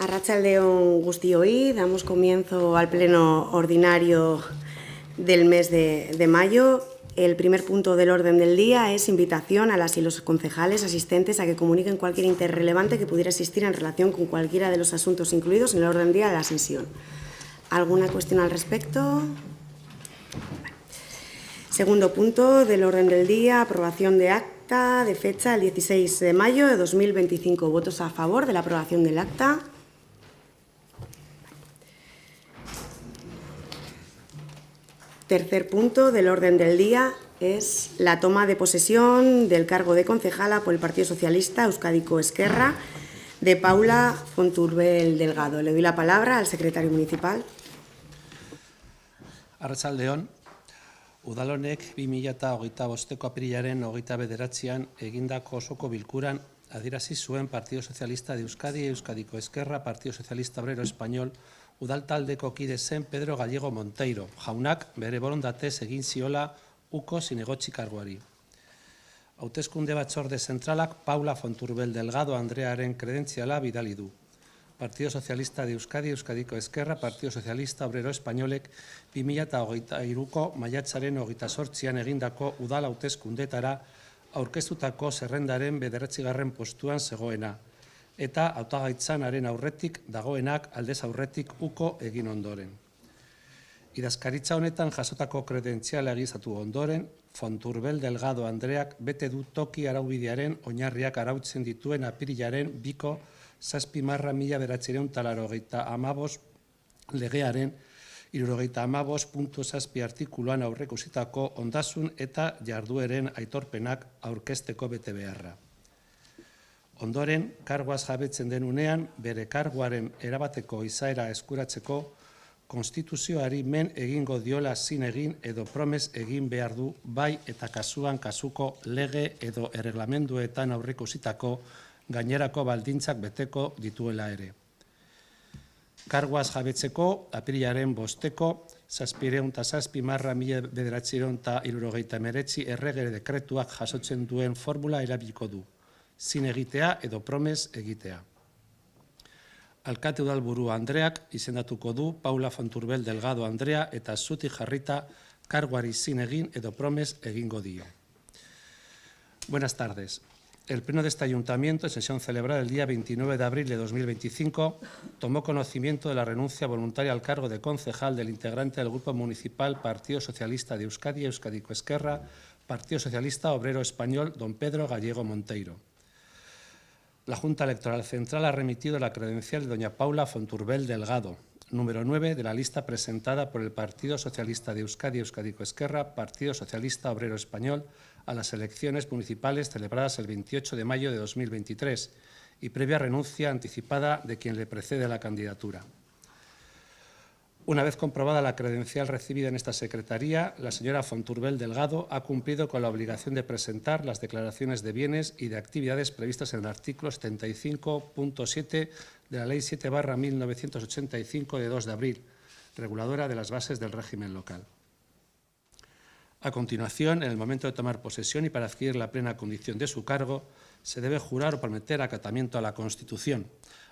Arratsaldeon guztioi, damos comienzo al pleno ordinario del mes de mayo. El primer punto del orden del día es invitación a las y los concejales asistentes a que comuniquen cualquier interés relevante que pudiera existir en relación con cualquiera de los asuntos incluidos en el orden del día de la sesión. ¿Alguna cuestión al respecto? Segundo punto del orden del día, aprobación de acta de fecha el 16 de mayo de 2025. ¿Votos a favor de la aprobación del acta? Tercer punto del orden del día es la toma de posesión del cargo de concejala por el Partido Socialista Euskadiko Esquerra de Paula Fonturbel Delgado. Le doy la palabra al secretario municipal. Arratsaldeon, Udal honek 2025ko apirilaren 29an egindako osoko bilkuran adierazi zuen Partido Socialista de Euskadi, Euskadiko Esquerra, Partido Socialista Obrero Español, udal taldeko kide zen Pedro Gallego Monteiro, jaunak bere borondatez egin ziola uko zinegotzi karguari. Hauteskunde batzorde zentralak Paula Fonturbel Delgado Andrearen kredentziala bidali du. Partido Socialista de Euskadi, Euskadiko Esquerra, Partido Socialista Obrero Españolek 2023ko maiatzaren 28an egindako udal hauteskundetara aurkeztutako zerrendaren 9. postuan zegoena, eta hautagaitzanaren aurretik dagoenak aldez aurretik uko egin ondoren. Idazkaritza honetan jasotako kredentziala egizatu ondoren, Fonturbel Delgado Andreak bete du toki araubidearen oinarriak arautzen dituen apirilaren 2/1985 legearen 75.7 artikuluan aurreikusitako ondasun eta jardueren aitorpenak aurkezteko betebeharra. Ondoren, karguaz jabetzen den unean, bere karguaren erabateko izaera eskuratzeko, konstituzioari men egingo diola zin egin edo promes egin behar du bai eta kasuan kasuko lege edo erreglamenduetan aurreikusitako gainerako baldintzak beteko dituela ere. Karguaz jabetzeko, apirilaren 5ko, 707/1979 errege dekretuak jasotzen duen formula erabiliko du. Zin egitea edo promes egitea. Alkate udalburu Andreak izendatuko du Paula Fonturbel Delgado Andrea eta zutik jarrita karguari zin egin edo promes egingo dio. Buenas tardes. El Pleno de este Ayuntamiento, en sesión celebrada el día 29 de abril de 2025, tomó conocimiento de la renuncia voluntaria al cargo de concejal del integrante del Grupo Municipal Partido Socialista de Euskadi, Euskadiko Esquerra, Partido Socialista Obrero Español, don Pedro Gallego Monteiro. La Junta Electoral Central ha remitido la credencial de doña Paula Fonturbel Delgado, número 9 de la lista presentada por el Partido Socialista de Euskadi, Euskadiko Esquerra, Partido Socialista Obrero Español, a las elecciones municipales celebradas el 28 de mayo de 2023 y previa renuncia anticipada de quien le precede a la candidatura. Una vez comprobada la credencial recibida en esta secretaría, la señora Fonturbel Delgado ha cumplido con la obligación de presentar las declaraciones de bienes y de actividades previstas en el artículo 75.7 de la Ley 7/1985 de 2 de abril, reguladora de las bases del régimen local. A continuación, en el momento de tomar posesión y para adquirir la plena condición de su cargo, se debe jurar o prometer acatamiento a la Constitución,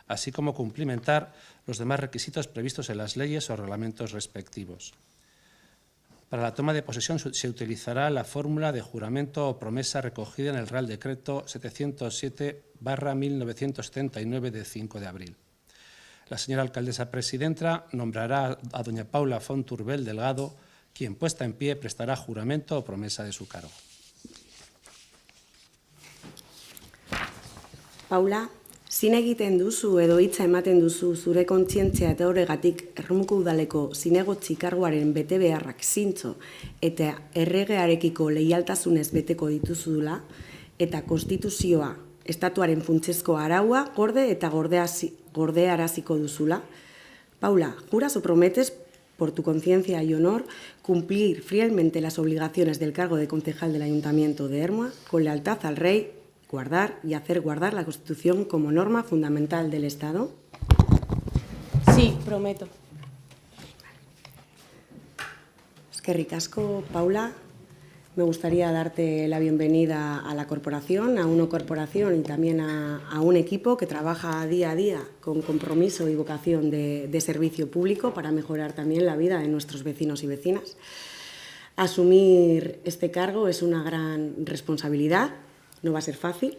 así como cumplimentar los demás requisitos previstos en las leyes o reglamentos respectivos. Para la toma de posesión se utilizará la fórmula de juramento o promesa recogida en el Real Decreto 707/1979 de 5 de abril. La señora alcaldesa presidenta nombrará a doña Paula Fonturbel Delgado, quien puesta en pie prestará juramento o promesa de su cargo. Paula, zin egiten duzu edo hitza ematen duzu zure kontzientzia eta horregatik Ermuko udaleko zinegotzi karguaren betebeharrak zintzo eta erregearekiko leialtasunez beteko dituzula eta konstituzioa, estatuaren funtsezko araua gorde eta gordearaziko duzula? Paula, ¿juras o prometes por tu conciencia y honor cumplir fielmente las obligaciones del cargo de concejal del Ayuntamiento de Ermua con lealtad al Rey, guardar y hacer guardar la Constitución como norma fundamental del Estado? Sí, prometo. Eskerrik asko, Paula. Me gustaría darte la bienvenida a la corporación, a UNO Corporación y también a un equipo que trabaja día a día con compromiso y vocación de servicio público para mejorar también la vida de nuestros vecinos y vecinas. Asumir este cargo es una gran responsabilidad, no va a ser fácil,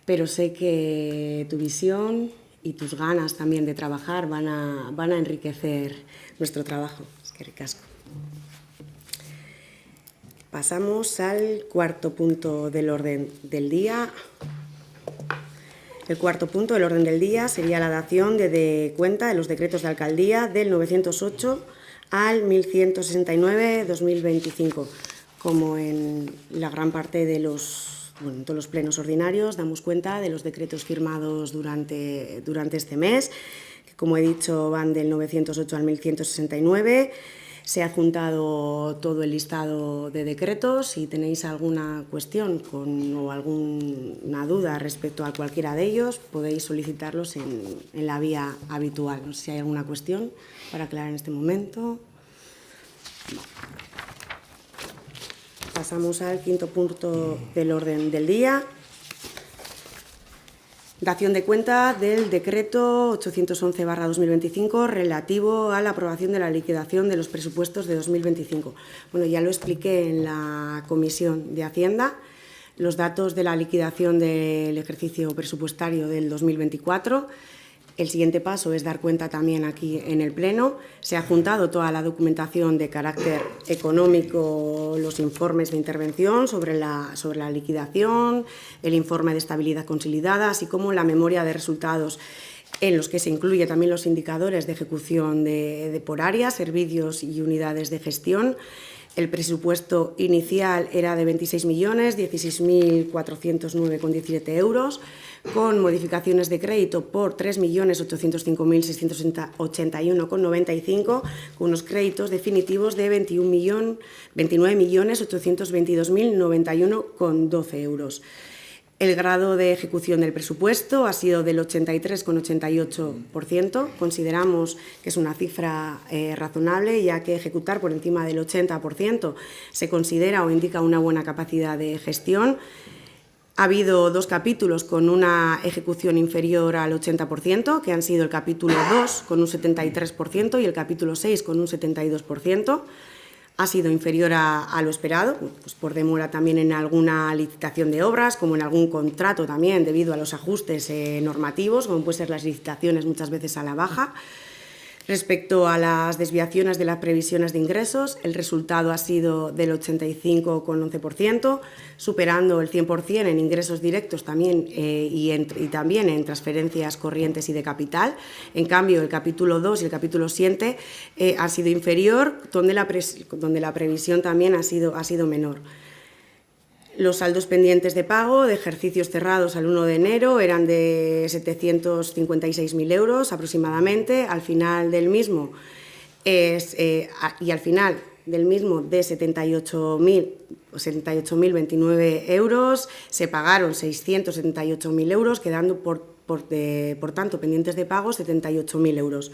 pero sé que tu visión y tus ganas también de trabajar van a enriquecer nuestro trabajo. Eskerrik asko. Pasamos al cuarto punto del orden del día. El cuarto punto del orden del día sería la dación de cuenta de los decretos de alcaldía del 908 al 1169-2025. Como en la gran parte de en todos los plenos ordinarios, damos cuenta de los decretos firmados durante este mes, que, como he dicho, van del 908 al 1169. Se ha adjuntado todo el listado de decretos. Si tenéis alguna cuestión o alguna duda respecto a cualquiera de ellos, podéis solicitarlos en la vía habitual. No sé si hay alguna cuestión para aclarar en este momento. Pasamos al quinto punto del orden del día. Dación de cuenta del decreto 811/2025 relativo a la aprobación de la liquidación de los presupuestos de 2025. Bueno, ya lo expliqué en la Comisión de Hacienda. Los datos de la liquidación del ejercicio presupuestario del 2024. El siguiente paso es dar cuenta también aquí en el Pleno. Se ha juntado toda la documentación de carácter económico, los informes de intervención sobre la liquidación, el informe de estabilidad consolidada, así como la memoria de resultados, en los que se incluye también los indicadores de ejecución por áreas, servicios y unidades de gestión. El presupuesto inicial era de 26.016.409,17 euros, con modificaciones de crédito por 3.805.681,95, con unos créditos definitivos de 29.822.091,12 euros. El grado de ejecución del presupuesto ha sido del 83,88%. Consideramos que es una cifra razonable, ya que ejecutar por encima del 80% se considera o indica una buena capacidad de gestión. Ha habido dos capítulos con una ejecución inferior al 80%, que han sido el capítulo 2 con un 73% y el capítulo 6 con un 72%. Ha sido inferior a lo esperado, pues por demora también en alguna licitación de obras, como en algún contrato también, debido a los ajustes normativos, como pueden ser las licitaciones muchas veces a la baja. Respecto a las desviaciones de las previsiones de ingresos, el resultado ha sido del 85,11%, superando el 100% en ingresos directos también, y también en transferencias corrientes y de capital. En cambio, el capítulo 2 y el capítulo 7 ha sido inferior, donde la previsión también ha sido menor. Los saldos pendientes de pago de ejercicios cerrados al 1 de enero eran de 756.000 euros aproximadamente. Al final del mismo de 78.029 euros, se pagaron 678.000 euros, quedando por tanto pendientes de pago 78.000 euros.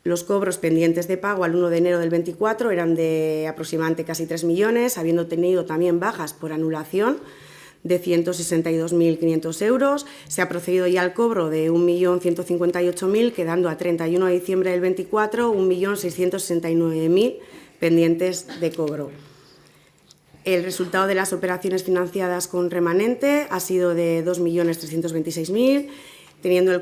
Los cobros pendientes de pago al 1 de enero del 24 eran de aproximadamente casi 3 millones, habiendo tenido también bajas por anulación de 162.500 euros. Se ha procedido ya al cobro de 1.158.000, quedando a 31 de diciembre del 24 1.669.000 pendientes de cobro. El resultado de las operaciones financiadas con remanente ha sido de 2.326.000, teniendo en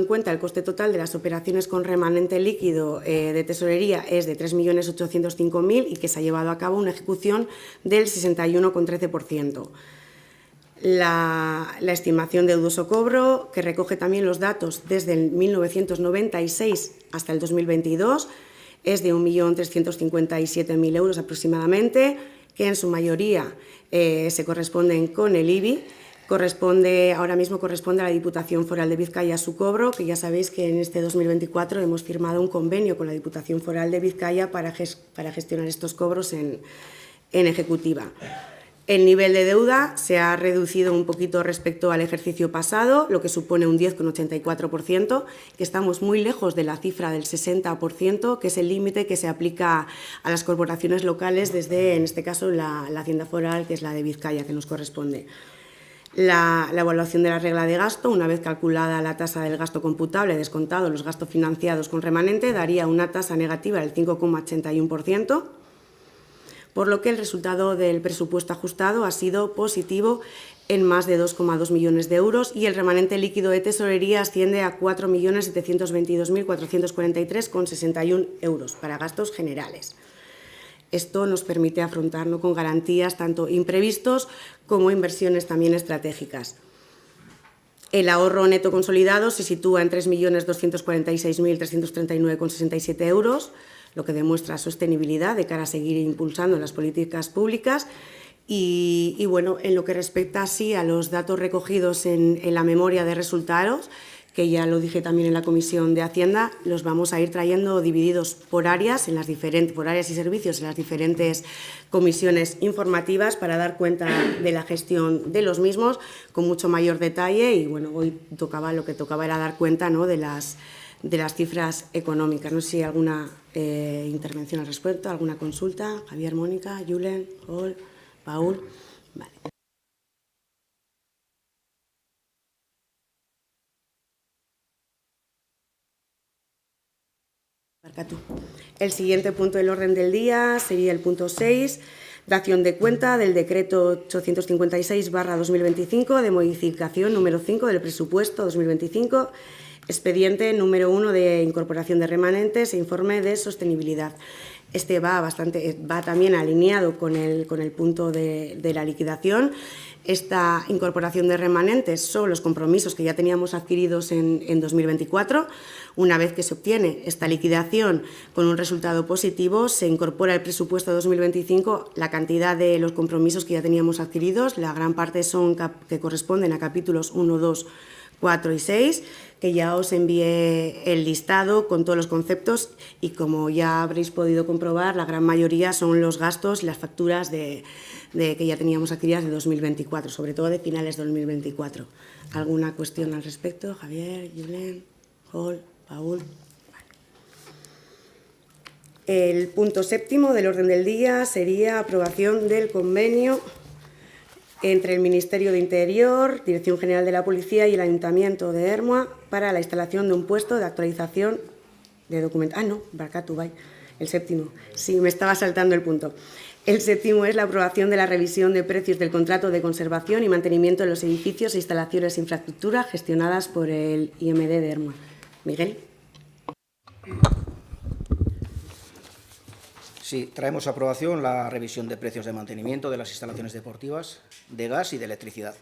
cuenta el coste total de las operaciones con remanente líquido de tesorería es de 3.805.000 y que se ha llevado a cabo una ejecución del 61,13%. La estimación de dudoso cobro, que recoge también los datos desde el 1996 hasta el 2022, es de 1.357.000 euros aproximadamente, que en su mayoría se corresponden con el IBI. Ahora mismo corresponde a la Diputación Foral de Vizcaya su cobro, que ya sabéis que en este 2024 hemos firmado un convenio con la Diputación Foral de Vizcaya para gestionar estos cobros en ejecutiva. El nivel de deuda se ha reducido un poquito respecto al ejercicio pasado, lo que supone un 10,84%, que estamos muy lejos de la cifra del 60%, que es el límite que se aplica a las corporaciones locales desde, en este caso, la Hacienda Foral, que es la de Vizcaya, que nos corresponde. La evaluación de la regla de gasto, una vez calculada la tasa del gasto computable, descontado los gastos financiados con remanente, daría una tasa negativa del 5,81%, por lo que el resultado del presupuesto ajustado ha sido positivo en más de 2,2 millones de euros y el remanente líquido de tesorería asciende a 4.722.443,61 euros para gastos generales. Esto nos permite afrontarnos con garantías tanto imprevistos como inversiones también estratégicas. El ahorro neto consolidado se sitúa en 3.246.339,67 euros, lo que demuestra sostenibilidad de cara a seguir impulsando las políticas públicas y bueno, en lo que respecta así a los datos recogidos en la memoria de resultados, que ya lo dije también en la Comisión de Hacienda, los vamos a ir trayendo divididos por áreas, por áreas y servicios en las diferentes comisiones informativas para dar cuenta de la gestión de los mismos con mucho mayor detalle y bueno, hoy lo que tocaba era dar cuenta, ¿no?, de las cifras económicas. No sé si hay alguna intervención al respecto, alguna consulta. Javier, Mónica, Julen, Paul, Paul. Vale. El siguiente punto del orden del día sería el punto 6, dación de cuenta del decreto 856/2025 de modificación número 5 del presupuesto 2025, expediente número 1 de incorporación de remanentes e informe de sostenibilidad. Este va también alineado con el punto de la liquidación. Esta incorporación de remanentes son los compromisos que ya teníamos adquiridos en 2024. Una vez que se obtiene esta liquidación con un resultado positivo, se incorpora al presupuesto 2025 la cantidad de los compromisos que ya teníamos adquiridos. La gran parte son que corresponden a capítulos 1, 2, 4 y 6, que ya os envié el listado con todos los conceptos y como ya habréis podido comprobar, la gran mayoría son los gastos y las facturas que ya teníamos adquiridas de 2024, sobre todo de finales de 2024. ¿Alguna cuestión al respecto? Javier, Julen, Paul, Paul. El punto 7 del orden del día sería aprobación del convenio entre el Ministerio de Interior, Dirección General de la Policía y el Ayuntamiento de Ermua para la instalación de un puesto de actualización de documentos. Ah, no, Barcatu, vai. El 7. Sí, me estaba saltando el punto. El 7 es la aprobación de la revisión de precios del contrato de conservación y mantenimiento de los edificios e instalaciones de infraestructura gestionadas por el IMD de Ermua. Miguel. Sí, traemos a aprobación la revisión de precios de mantenimiento de las instalaciones deportivas, de gas y de electricidad.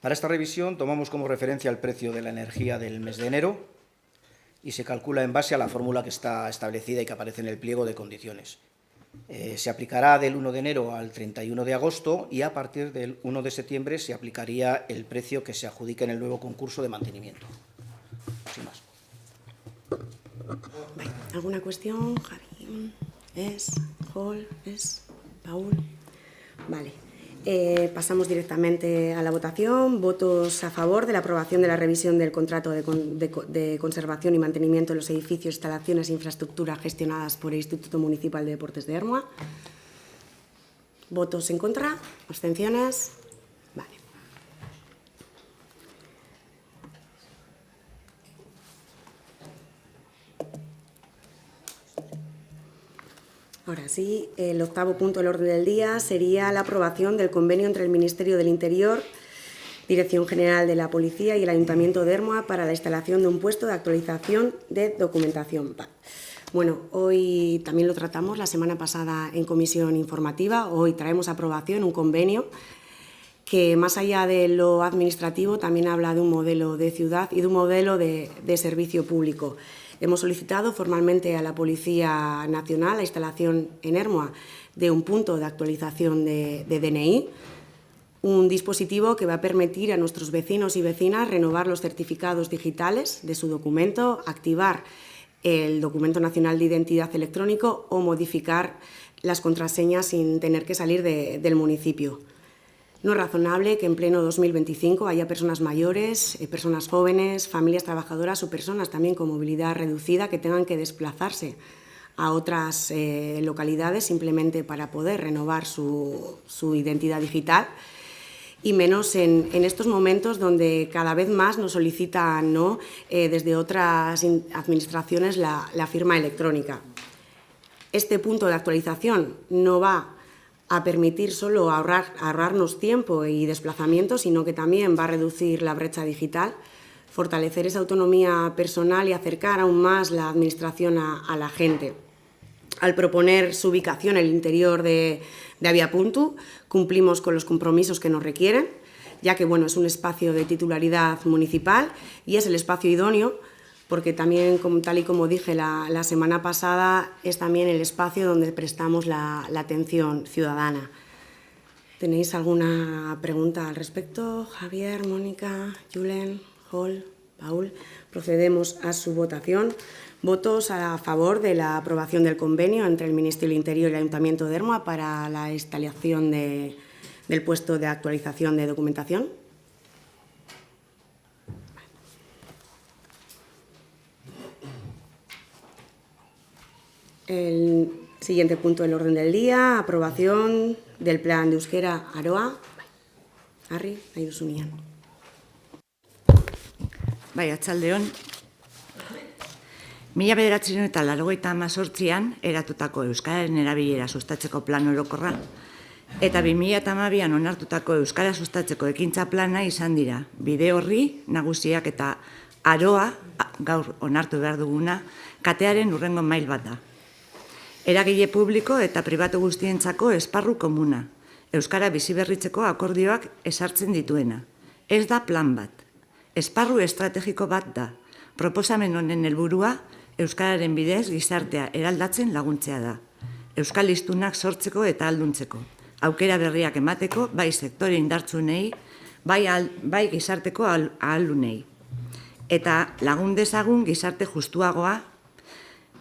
Para esta revisión tomamos como referencia el precio de la energía del mes de enero y se calcula en base a la fórmula que está establecida y que aparece en el pliego de condiciones. Se aplicará del 1 de enero al 31 de agosto y a partir del 1 de septiembre se aplicaría el precio que se adjudique en el nuevo concurso de mantenimiento. Sin más. ¿Alguna cuestión, Javi? Paul. Vale. Pasamos directamente a la votación. Votos a favor de la aprobación de la revisión del contrato de conservación y mantenimiento de los edificios, instalaciones e infraestructura gestionadas por el Instituto Municipal de Deportes de Ermua. ¿Votos en contra? ¿Abstenciones? Vale. Ahora sí, el 8º punto del orden del día sería la aprobación del convenio entre el Ministerio del Interior, Dirección General de la Policía y el Ayuntamiento de Ermua para la instalación de un puesto de actualización de documentación. Bueno, hoy también lo tratamos la semana pasada en comisión informativa. Hoy traemos a aprobación un convenio que, más allá de lo administrativo, también habla de un modelo de ciudad y de un modelo de servicio público. Hemos solicitado formalmente a la Policía Nacional la instalación en Ermua de un punto de actualización de DNI, un dispositivo que va a permitir a nuestros vecinos y vecinas renovar los certificados digitales de su documento, activar el documento nacional de identidad electrónico o modificar las contraseñas sin tener que salir del municipio. No es razonable que en pleno 2025 haya personas mayores, personas jóvenes, familias trabajadoras o personas también con movilidad reducida que tengan que desplazarse a otras localidades simplemente para poder renovar su identidad digital, y menos en estos momentos donde cada vez más nos solicitan, ¿no?, desde otras administraciones la firma electrónica. Este punto de actualización no va a permitir solo ahorrarnos tiempo y desplazamiento, sino que también va a reducir la brecha digital, fortalecer esa autonomía personal y acercar aún más la administración a la gente. Al proponer su ubicación en el interior de Abiapuntu, cumplimos con los compromisos que nos requieren, ya que es un espacio de titularidad municipal y es el espacio idóneo, porque también, tal y como dije la semana pasada, es también el espacio donde prestamos la atención ciudadana. ¿Tenéis alguna pregunta al respecto? Javier, Mónica, Julen, Hol, Paul. Procedemos a su votación. Votos a favor de la aprobación del convenio entre el Ministerio del Interior y el Ayuntamiento de Ermua para la instalación del puesto de actualización de documentación. El siguiente punto del orden del día, aprobación del plan de euskera Aroa. Arri, nahi duzunean. Bai, atxaldeon. 1988an eratutako euskararen erabilera sustatzeko plan orokorra eta 2012an onartutako euskara sustatzeko ekintza plana izan dira. Bide horri nagusiak eta Aroa, gaur onartu behar duguna, katearen hurrengo mail bat da. Eragile publiko eta pribatu guztientzako esparru komuna, euskara biziberritzeko akordioak ezartzen dituena. Ez da plan bat. Esparru estrategiko bat da. Proposamen honen helburua euskararen bidez gizartea eraldatzen laguntzea da. Euskal hiztunak sortzeko eta ahalduntzeko. Aukera berriak emateko, bai sektore indartzunei, bai gizarteko ahaldunei. Eta lagun dezagun gizarte justuagoa,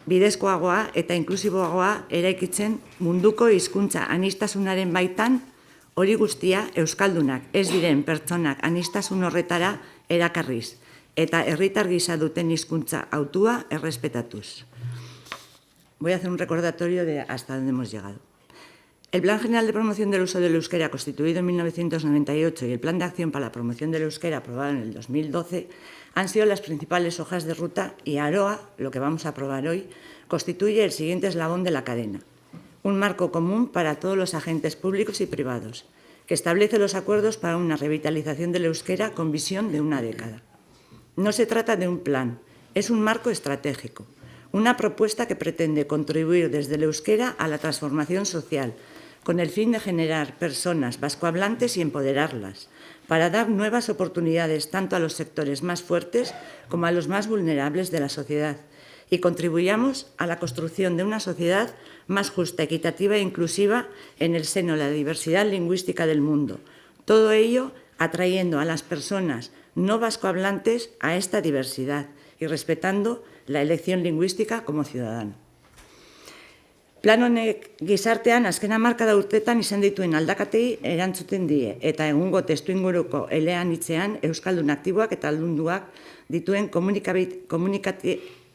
bidezkoagoa eta inklusiboagoa eraikitzen munduko hizkuntza aniztasunaren baitan, hori guztia euskaldunak ez diren pertsonak anistasun horretara erakarriz, eta herritar gisa duten hizkuntza hautua errespetatuz. Voy a hacer un recordatorio de hasta dónde hemos llegado. El Plan General de Promoción del Uso del Euskera, constituido en 1998, y el Plan de Acción para la Promoción del Euskera, aprobado en el 2012, han sido las principales hojas de ruta y Aroa, lo que vamos a aprobar hoy, constituye el siguiente eslabón de la cadena. Un marco común para todos los agentes públicos y privados, que establece los acuerdos para una revitalización del euskera con visión de una década. No se trata de un plan, es un marco estratégico, una propuesta que pretende contribuir desde el euskera a la transformación social, con el fin de generar personas vascohablantes y empoderarlas, para dar nuevas oportunidades tanto a los sectores más fuertes como a los más vulnerables de la sociedad, y contribuyamos a la construcción de una sociedad más justa, equitativa e inclusiva en el seno de la diversidad lingüística del mundo. Todo ello atrayendo a las personas no vascohablantes a esta diversidad y respetando la elección lingüística como ciudadano. Plan honek gizartean azken hamarkada urtetan izan dituen aldaketei erantzuten die eta egungo testuinguruko eleanitzean euskaldun aktiboak eta ahaldunduak dituen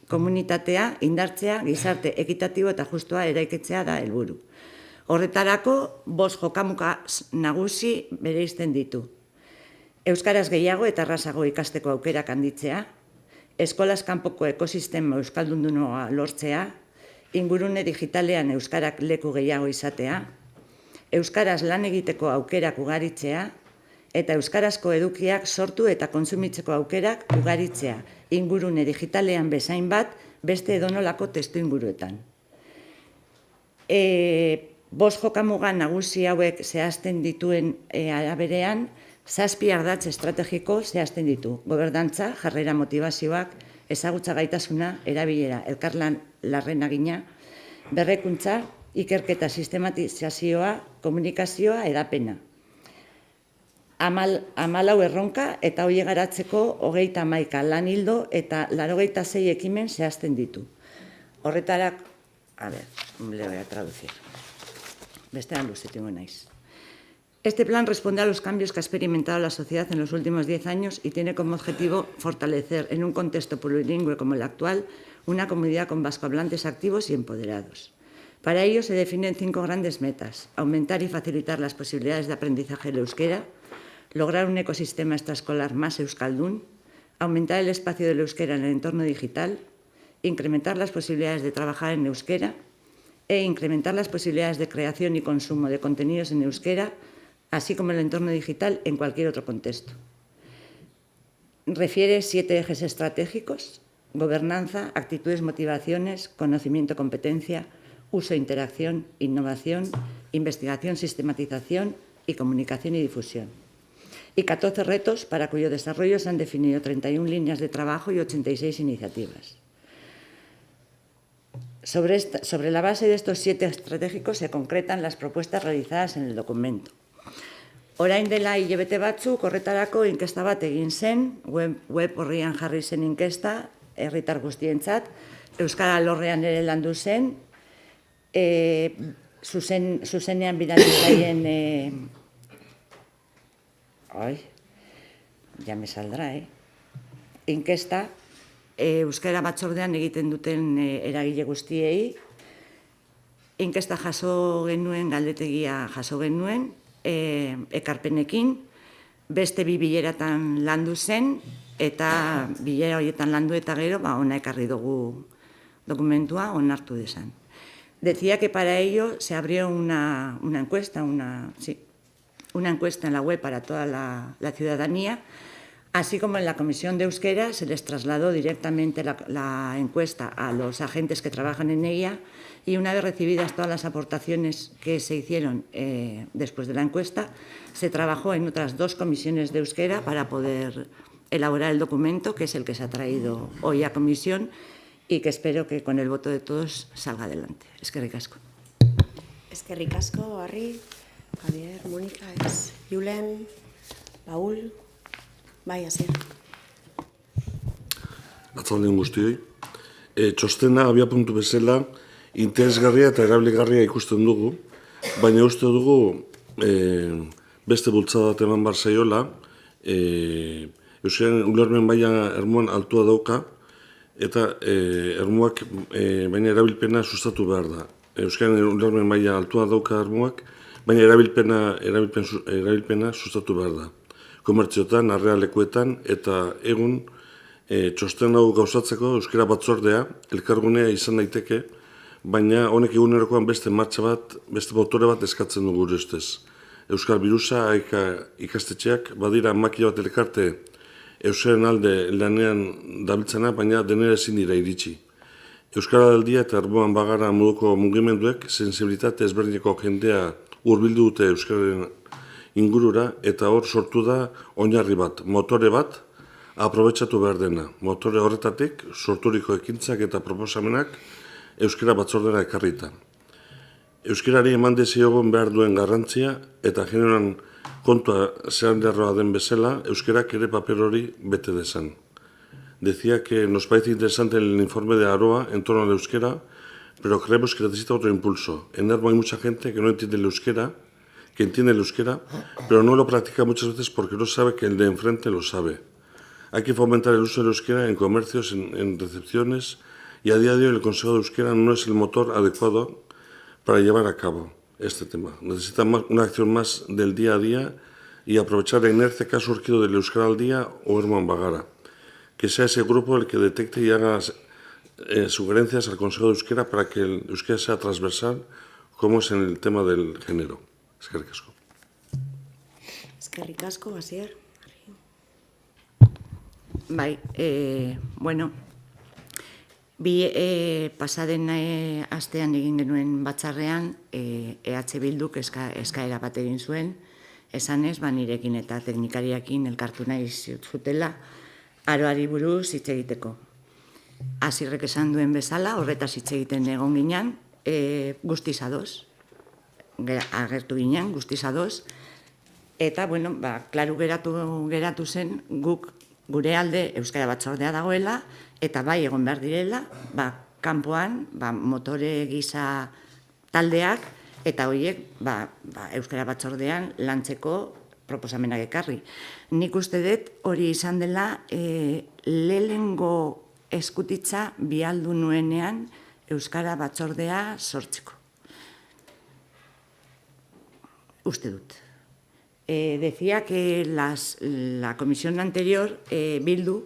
komunitatea indartzea, gizarte ekitatibo eta justua eraikitzea da helburu. Horretarako 5 jokamuka nagusi bereizten ditu. Euskaraz gehiago eta errazago ikasteko aukerak handitzea, eskolaz kanpoko ekosistema euskaldundunoa lortzea, ingurune digitalean euskarak leku gehiago izatea, euskaraz lan egiteko aukerak ugaritzea, eta euskarazko edukiak sortu eta kontsumitzeko aukerak ugaritzea, ingurune digitalean bezain bat, beste edonolako testu inguruetan. 5 jokamuga nagusi hauek zehazten dituen araberean, 7 ardatz estrategiko zehazten ditu. Gobernantza, jarrera motivazioak, ezagutza gaitasuna, erabilera, elkarlan larrenagina, berrekuntza, ikerketa sistematizazioa, komunikazioa, edapena. 14 erronka eta hori garatzeko 31 lan hildo eta 86 ekimen zehazten ditu. Horretarak, a ver, le voy a traducir. Bestean luzetingo naiz. Este plan responde a los cambios que ha experimentado la sociedad en los últimos 10 años y tiene como objetivo fortalecer, en un contexto plurilingüe como el actual, una comunidad con vascohablantes activos y empoderados. Para ello se definen 5 grandes metas: aumentar y facilitar las posibilidades de aprendizaje del euskera, lograr un ecosistema extraescolar más euskaldún, aumentar el espacio del euskera en el entorno digital, incrementar las posibilidades de trabajar en euskera e incrementar las posibilidades de creación y consumo de contenidos en euskera, así como el entorno digital en cualquier otro contexto. Refiere 7 ejes estratégicos: gobernanza, actitudes, motivaciones, conocimiento, competencia, uso, interacción, innovación, investigación, sistematización y comunicación y difusión. Y 14 retos para cuyo desarrollo se han definido 31 líneas de trabajo y 86 iniciativas. Sobre la base de estos 7 estratégicos se concretan las propuestas realizadas en el documento. Orain dela hilabete batzuk horretarako inkesta bat egin zen, web horrian jarri zen inkesta, herritar guztientzat, euskara alorrean ere landu zen, zuzenean bidali zaien, ya me saldrá, inkesta, euskara batzordean egiten duten eragile guztiei, inkesta jaso genuen, galdetegia jaso genuen, ekarpenekin, beste 2 bileratan landu zen, eta bilera horietan landu eta gero, ona ekarri dugu dokumentua, onartu desan. Decía que para ello se abrió una encuesta, una encuesta en la web para toda la ciudadanía, así como en la Comisión de Euskera se les trasladó directamente la encuesta a los agentes que trabajan en ella, y una vez recibidas todas las aportaciones que se hicieron después de la encuesta, se trabajó en otras 2 comisiones de euskera para poder elaborar el documento, que es el que se ha traído hoy a comisión y que espero que con el voto de todos salga adelante. Eskerrik asko. Eskerrik asko, Harri, Javier, Mónica, Julen, Paul, bai, Asier. Atzaldeon guztioi. Txostena abiapuntu bezala interesgarria eta erabilgarria ikusten dugu, baina uste dugu beste bultzada bat eman bar zaiola, euskaren ulermen maila ermuan altua dauka, eta ermuak baina erabilpena sustatu behar da. Euskaren ulermen maila altua dauka ermuak, baina erabilpena sustatu behar da. Komertziotan, arrealekuetan, eta egun txosten hau gauzatzeko euskara batzordea, elkargunea izan daiteke, baina honek egunerokoan beste martxa bat, beste motore bat eskatzen dugu gure ustez. Euskal Birusa, ikastetxeak, badira makina bat elkarte euskaren alde lanean dabiltzena, baina denera ezin dira iritsi. Euskara aldia eta ermuan bagara moduko mugimenduek sensibilitate ezberdineko jendea hurbildu dute euskararen ingurura, eta hor sortu da oinarri bat, motore bat, aprobetxatu behar dena. Motore horretatik sorturiko ekintzak eta proposamenak euskara batzordera ekarrita. Euskarari eman deziogun behar duen garrantzia eta generoan kontua zehanderroa den bezala, euskarak ere paper hori bete dezan. Decía que nos parece interesante el informe de Aroa en torno al euskera, pero creemos que necesita otro impulso. En Ermo hay mucha gente que no entiende el euskera, que entiende el euskera, pero no lo practica muchas veces porque no sabe que el de enfrente lo sabe. Hay que fomentar el uso del euskera en comercios, en recepciones, y a día de hoy el Consejo de Euskera no es el motor adecuado para llevar a cabo este tema. Necesita una acción más del día a día y aprovechar la inercia que ha surgido del Euskara al Día o Ermuan Bagara. Que sea ese grupo el que detecte y haga sugerencias al Consejo de Euskera para que el euskera sea transversal, como es en el tema del género. Eskerrik asko. Eskerrik asko, Asier. Bai, bueno, pasaden astean egin genuen batzarrean, EH Bilduk eskaera bat egin zuen, esanez, nirekin eta teknikariakin elkartu nahi zutela, aroari buruz hitz egiteko. Asirrek esan duen bezala, horretaz hitz egiten egon ginen, guztiz ados, agertu ginen, guztiz ados, eta, bueno, klaru geratu zen guk gure alde euskara batzordea dagoela, eta bai egon behar direla, kanpoan motore gisa taldeak, eta horiek Euskara Batzordean lantzeko proposamenak ekarri. Nik uste dut hori izan dela lehenengo eskutitza bialdu nuenean Euskara Batzordea sortzeko. Uste dut. Decía que la comisión anterior, Bildu,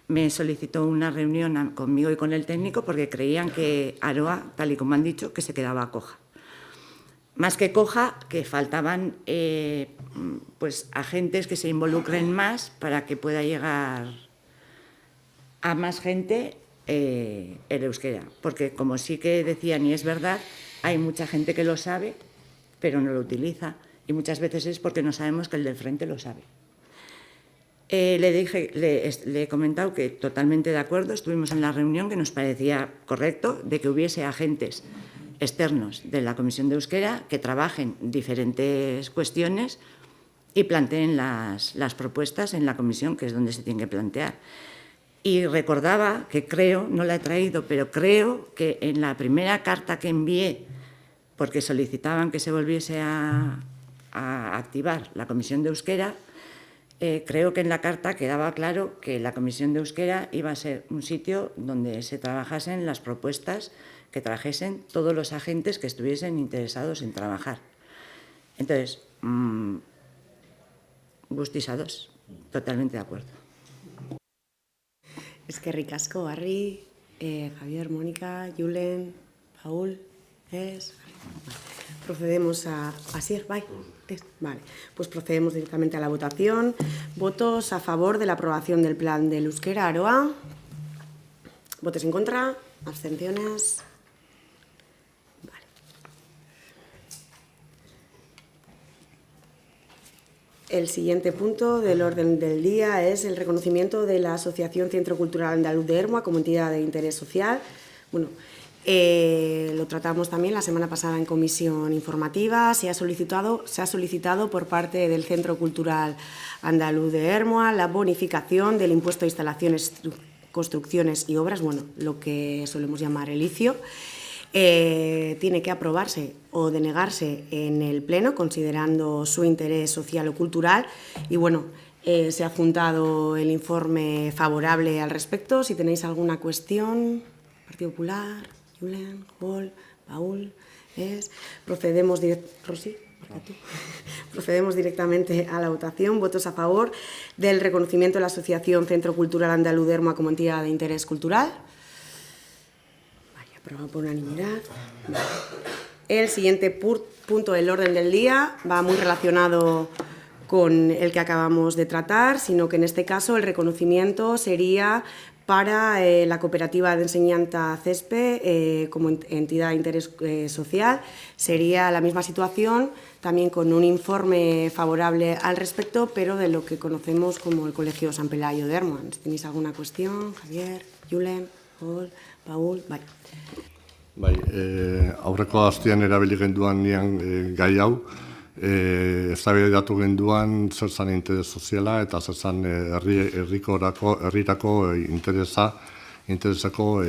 me solicitó una reunión conmigo y con el técnico porque creían que Aroa, tal y como han dicho, que se quedaba coja. Más que coja, que faltaban agentes que se involucren más para que pueda llegar a más gente el euskera. Porque, como sí que decían, y es verdad, hay mucha gente que lo sabe, pero no lo utiliza. Y muchas veces es porque no sabemos que el del frente lo sabe. Le he comentado que totalmente de acuerdo, estuvimos en la reunión, que nos parecía correcto de que hubiese agentes externos de la Comisión de Euskera que trabajen diferentes cuestiones y planteen las propuestas en la comisión, que es donde se tienen que plantear. Y recordaba que creo, no la he traído, pero creo que en la primera carta que envié, porque solicitaban que se volviese a activar la Comisión de Euskera, creo que en la carta quedaba claro que la Comisión de Euskera iba a ser un sitio donde se trabajasen las propuestas que trajesen todos los agentes que estuviesen interesados en trabajar. Entonces, gustisados, totalmente de acuerdo. Eskerrik asko, Barri, Javier, Mónica, Julen, Paul, procedemos a... Asier, vale. Pues procedemos directamente a la votación. Votos a favor de la aprobación del plan del euskera Aroa. Votos en contra. Abstenciones. Vale. El siguiente punto del orden del día es el reconocimiento de la Asociación Centro Cultural Andaluz de Ermua como entidad de interés social. Bueno, lo tratamos también la semana pasada en comisión informativa. Se ha solicitado por parte del Centro Cultural Andaluz de Ermua la bonificación del impuesto a instalaciones, construcciones y obras, bueno, lo que solemos llamar el ICIO. Tiene que aprobarse o denegarse en el Pleno, considerando su interés social o cultural. Y bueno, se ha adjuntado el informe favorable al respecto. Si tenéis alguna cuestión, Partido Popular, Julen, Paul, Paul, procedemos directamente a la votación. Votos a favor del reconocimiento de la Asociación Centro Cultural Andaluz de Ermua como entidad de interés cultural. Aprobado por unanimidad. El siguiente punto del orden del día va muy relacionado con el que acabamos de tratar, sino que en este caso el reconocimiento sería para la cooperativa de enseñanza CESPE como entidad de interés social. Sería la misma situación, también con un informe favorable al respecto, pero de lo que conocemos como el Colegio San Pelayo de Ermua. ¿Tenéis alguna cuestión? Javier, Julen, Paul, bai. Aurreko astean erabili genduan nian gai hau, eztabaidatu genduan zer zan interes soziala eta zer zan herrirako interesako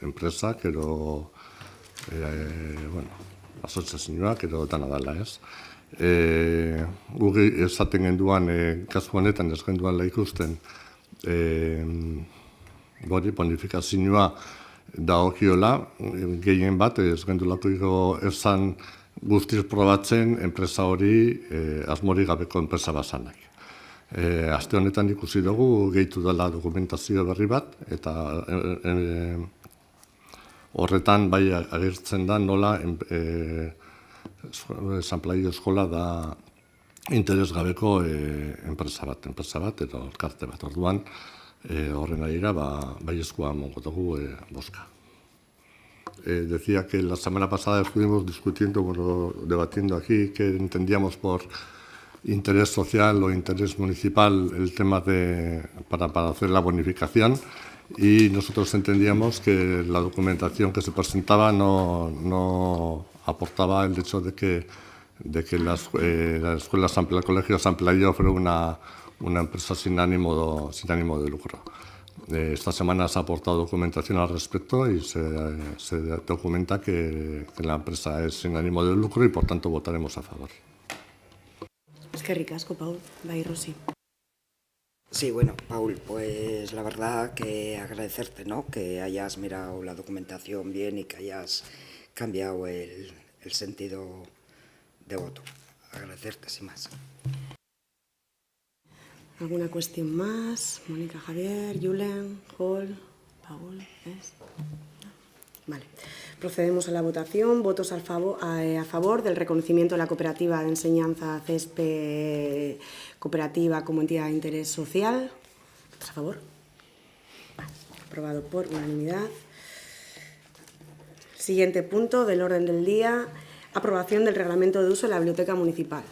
enpresak edo asoziazioak edo dana dela, ez? Gugi esaten genduan, kasu honetan ez genduan ikusten bonifikazioa dagokiola, gehien bat, ez gendulako esan guztiz probatzen enpresa hori asmorik gabeko enpresa bazanak. Aste honetan ikusi dugu, gehitu dela dokumentazio berri bat, eta horretan bai agertzen da nola San Pelayo eskola da interes gabeko enpresa bat, edo elkarte bat. Orduan, horren arira, bai eskua mongo dugu bozka. Decía que la semana pasada estuvimos discutiendo, debatiendo aquí, que entendíamos por interés social o interés municipal el tema para hacer la bonificación, y nosotros entendíamos que la documentación que se presentaba no aportaba el hecho de que la escuela el Colegio San Pelayo fuera una empresa sin ánimo de lucro. Esta semana se ha aportado documentación al respecto y se documenta que la empresa es sin ánimo de lucro y, por tanto, votaremos a favor. Es que ricasco, Paul. Bai, Rosy. Sí, bueno, Paul, pues la verdad que agradecerte, ¿no?, que hayas mirado la documentación bien y que hayas cambiado el sentido de voto. Agradecerte, sin más. ¿Alguna cuestión más? Mónica, Javier, Julen, Hall, Paul, ¿ves? Vale. Procedemos a la votación. Votos a favor del reconocimiento de la cooperativa de enseñanza CESPE cooperativa como entidad de interés social. ¿Votos a favor? Vale. Aprobado por unanimidad. Siguiente punto del orden del día. Aprobación del reglamento de uso de la biblioteca municipal.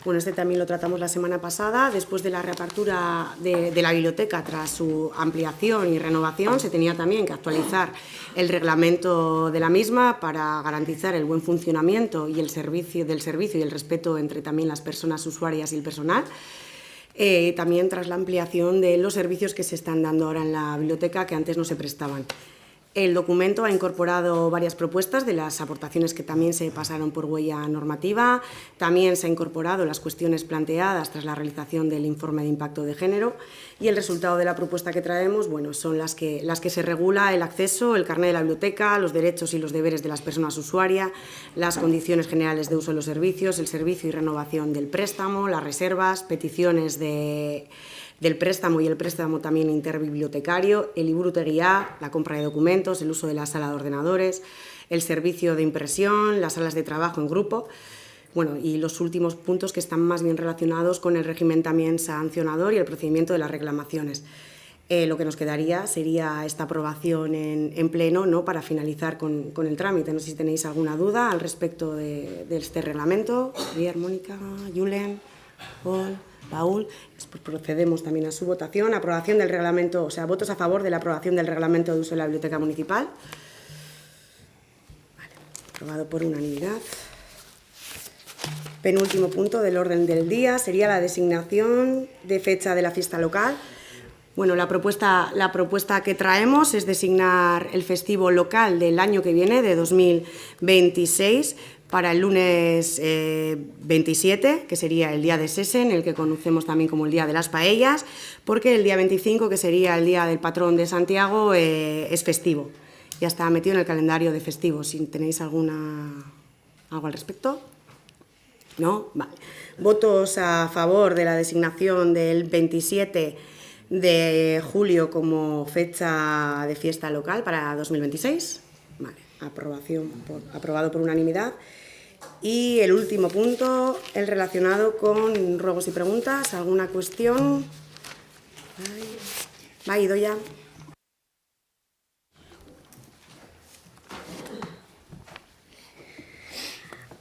Bueno, este también lo tratamos la semana pasada. Después de la reapertura de la biblioteca, tras su ampliación y renovación, se tenía también que actualizar el reglamento de la misma para garantizar el buen funcionamiento y el servicio y el respeto entre también las personas usuarias y el personal. También tras la ampliación de los servicios que se están dando ahora en la biblioteca, que antes no se prestaban. El documento ha incorporado varias propuestas de las aportaciones que también se pasaron por huella normativa. También se han incorporado las cuestiones planteadas tras la realización del informe de impacto de género. Y el resultado de la propuesta que traemos, bueno, son las que se regula el acceso, el carné de la biblioteca, los derechos y los deberes de las personas usuarias, las condiciones generales de uso de los servicios, el servicio y renovación del préstamo, las reservas, peticiones del préstamo y el préstamo también interbibliotecario, el liburutegia, la compra de documentos, el uso de la sala de ordenadores, el servicio de impresión, las salas de trabajo en grupo. Bueno, y los últimos puntos que están más bien relacionados con el régimen también sancionador y el procedimiento de las reclamaciones. Lo que nos quedaría sería esta aprobación en pleno, ¿no?, para finalizar con el trámite. No sé si tenéis alguna duda al respecto de este reglamento. Javier, Mónica, Julen, Paul. Después procedemos también a su votación. Aprobación del reglamento, o sea, votos a favor de la aprobación del reglamento de uso de la biblioteca municipal. Vale, aprobado por unanimidad. Penúltimo punto del orden del día sería la designación de fecha de la fiesta local. Bueno, la propuesta que traemos es designar el festivo local del año que viene, de 2026, para el lunes 27, que sería el día de Sesen, el que conocemos también como el Día de las Paellas, porque el día 25, que sería el Día del Patrón de Santiago, es festivo. Ya está metido en el calendario de festivos. Si tenéis algo al respecto. ¿No? Vale. Votos a favor de la designación del 27 de julio como fecha de fiesta local para 2026. Vale. Aprobado por unanimidad. Y el último punto, el relacionado con ruegos y preguntas. ¿Alguna cuestión? Va, Idoia.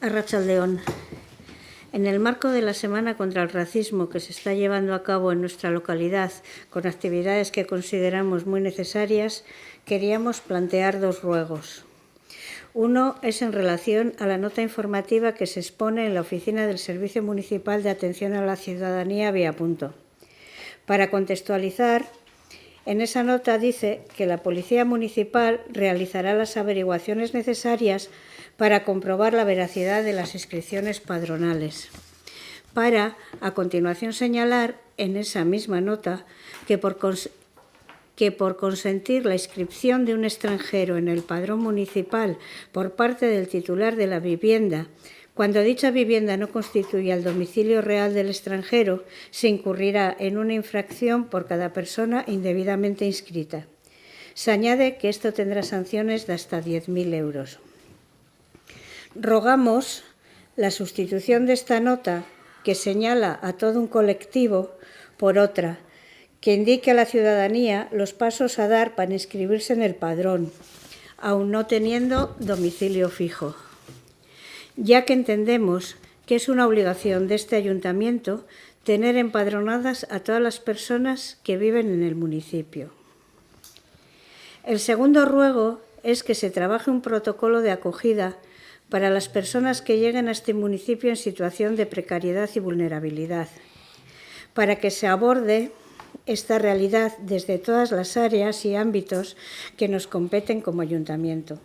Arratsaldeon. En el marco de la Semana contra el Racismo que se está llevando a cabo en nuestra localidad, con actividades que consideramos muy necesarias, queríamos plantear dos ruegos. Uno es en relación a la nota informativa que se expone en la oficina del Servicio Municipal de Atención a la Ciudadanía Vía Punto. Para contextualizar, en esa nota dice que la Policía Municipal realizará las averiguaciones necesarias para comprobar la veracidad de las inscripciones padronales. Para, a continuación, señalar en esa misma nota que por consentir la inscripción de un extranjero en el padrón municipal por parte del titular de la vivienda, cuando dicha vivienda no constituya el domicilio real del extranjero, se incurrirá en una infracción por cada persona indebidamente inscrita. Se añade que esto tendrá sanciones de hasta 10.000 euros. Rogamos la sustitución de esta nota, que señala a todo un colectivo, por otra, que indique a la ciudadanía los pasos a dar para inscribirse en el padrón, aun no teniendo domicilio fijo, ya que entendemos que es una obligación de este ayuntamiento tener empadronadas a todas las personas que viven en el municipio. El segundo ruego es que se trabaje un protocolo de acogida para las personas que lleguen a este municipio en situación de precariedad y vulnerabilidad, para que se aborde esta realidad desde todas las áreas y ámbitos que nos competen como ayuntamiento.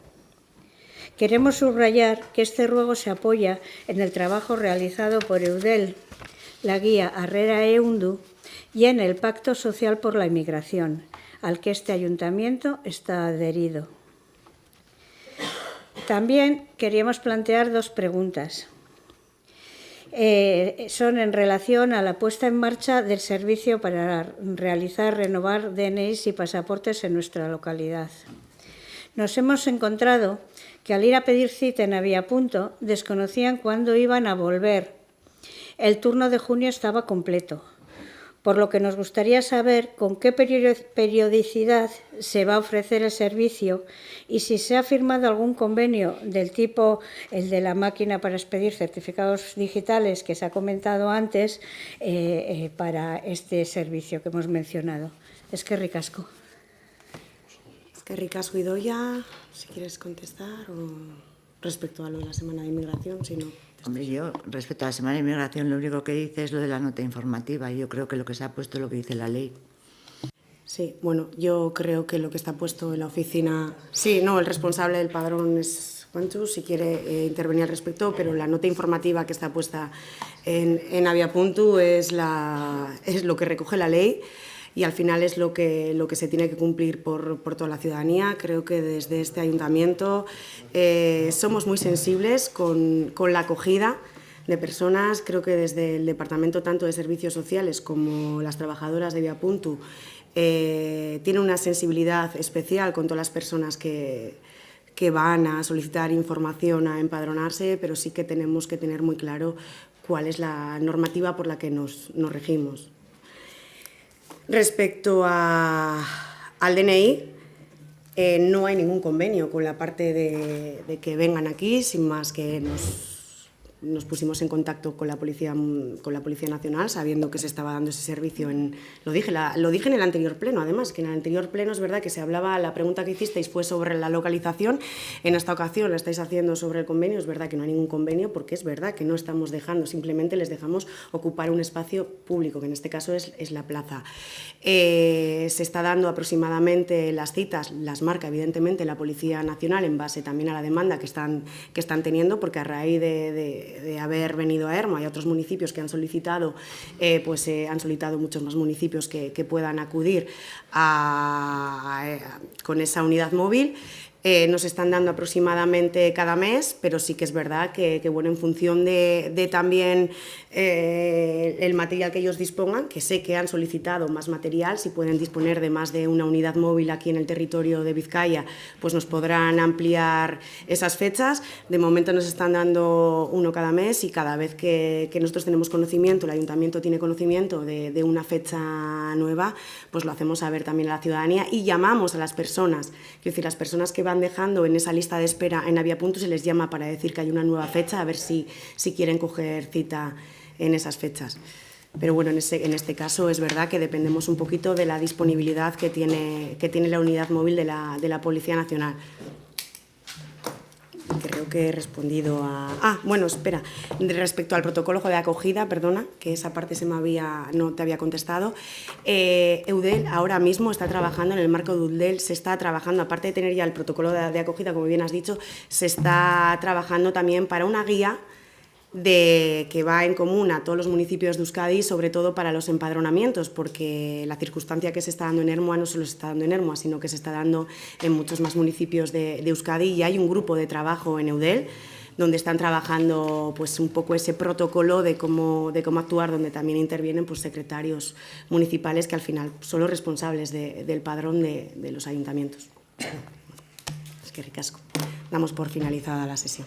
Queremos subrayar que este ruego se apoya en el trabajo realizado por Eudel, la guía Harrera Eundu, y en el Pacto Social por la Inmigración, al que este ayuntamiento está adherido. También queríamos plantear dos preguntas. Son en relación a la puesta en marcha del servicio para renovar DNIs y pasaportes en nuestra localidad. Nos hemos encontrado que al ir a pedir cita en Aviapunto desconocían cuándo iban a volver. El turno de junio estaba completo, por lo que nos gustaría saber con qué periodicidad se va a ofrecer el servicio y si se ha firmado algún convenio del tipo el de la máquina para expedir certificados digitales que se ha comentado antes para este servicio que hemos mencionado. Eskerrik asko. Eskerrik asko, Idoia, si quieres contestar o respecto a lo de la Semana de Inmigración, si no. Hombre, yo, respecto a la Semana de Inmigración, lo único que dice es lo de la nota informativa. Yo creo que lo que se ha puesto es lo que dice la ley. Sí, bueno, yo creo que lo que está puesto en la oficina... Sí, no, el responsable del padrón es Juancho, si quiere intervenir al respecto, pero la nota informativa que está puesta en Aviapunto es lo que recoge la ley y al final es lo que se tiene que cumplir por toda la ciudadanía. Creo que desde este ayuntamiento somos muy sensibles con la acogida de personas. Creo que desde el Departamento tanto de Servicios Sociales como las trabajadoras de Aviapunto tiene una sensibilidad especial con todas las personas que van a solicitar información, a empadronarse, pero sí que tenemos que tener muy claro cuál es la normativa por la que nos regimos. Respecto al DNI, no hay ningún convenio con la parte de que vengan aquí, sin más que nos pusimos en contacto con la Policía Nacional, sabiendo que se estaba dando ese servicio. Lo dije en el anterior pleno, además, que en el anterior pleno es verdad que se hablaba, la pregunta que hicisteis fue sobre la localización, en esta ocasión la estáis haciendo sobre el convenio. Es verdad que no hay ningún convenio, porque es verdad que no estamos dejando, simplemente les dejamos ocupar un espacio público, que en este caso es la plaza. Se está dando aproximadamente las citas, las marca evidentemente la Policía Nacional en base también a la demanda que están teniendo, porque a raíz de haber venido a Ermo, hay otros municipios que han solicitado, han solicitado muchos más municipios que puedan acudir con esa unidad móvil. Nos están dando aproximadamente cada mes, pero sí que es verdad que bueno, en función de también el material que ellos dispongan, que sé que han solicitado más material, si pueden disponer de más de una unidad móvil aquí en el territorio de Vizcaya, pues nos podrán ampliar esas fechas. De momento nos están dando uno cada mes y cada vez que nosotros tenemos conocimiento, el ayuntamiento tiene conocimiento de una fecha nueva, pues lo hacemos saber también a la ciudadanía y llamamos a las personas, quiero decir, las personas que van dejando en esa lista de espera en Aviapunto se les llama para decir que hay una nueva fecha, a ver si quieren coger cita en esas fechas. Pero bueno, en este caso es verdad que dependemos un poquito de la disponibilidad que tiene la unidad móvil de la Policía Nacional. Creo que he respondido a... bueno, espera, respecto al protocolo de acogida, perdona, que esa parte no te había contestado. Eudel ahora mismo está trabajando, en el marco de Eudel se está trabajando, aparte de tener ya el protocolo de acogida, como bien has dicho, se está trabajando también para una guía que va en común a todos los municipios de Euskadi, sobre todo para los empadronamientos, porque la circunstancia que se está dando en Ermua no solo se está dando en Ermua, sino que se está dando en muchos más municipios de Euskadi, y hay un grupo de trabajo en Eudel donde están trabajando pues un poco ese protocolo de cómo actuar, donde también intervienen pues secretarios municipales que al final son los responsables del padrón de los ayuntamientos. Es que ricasco. Damos por finalizada la sesión.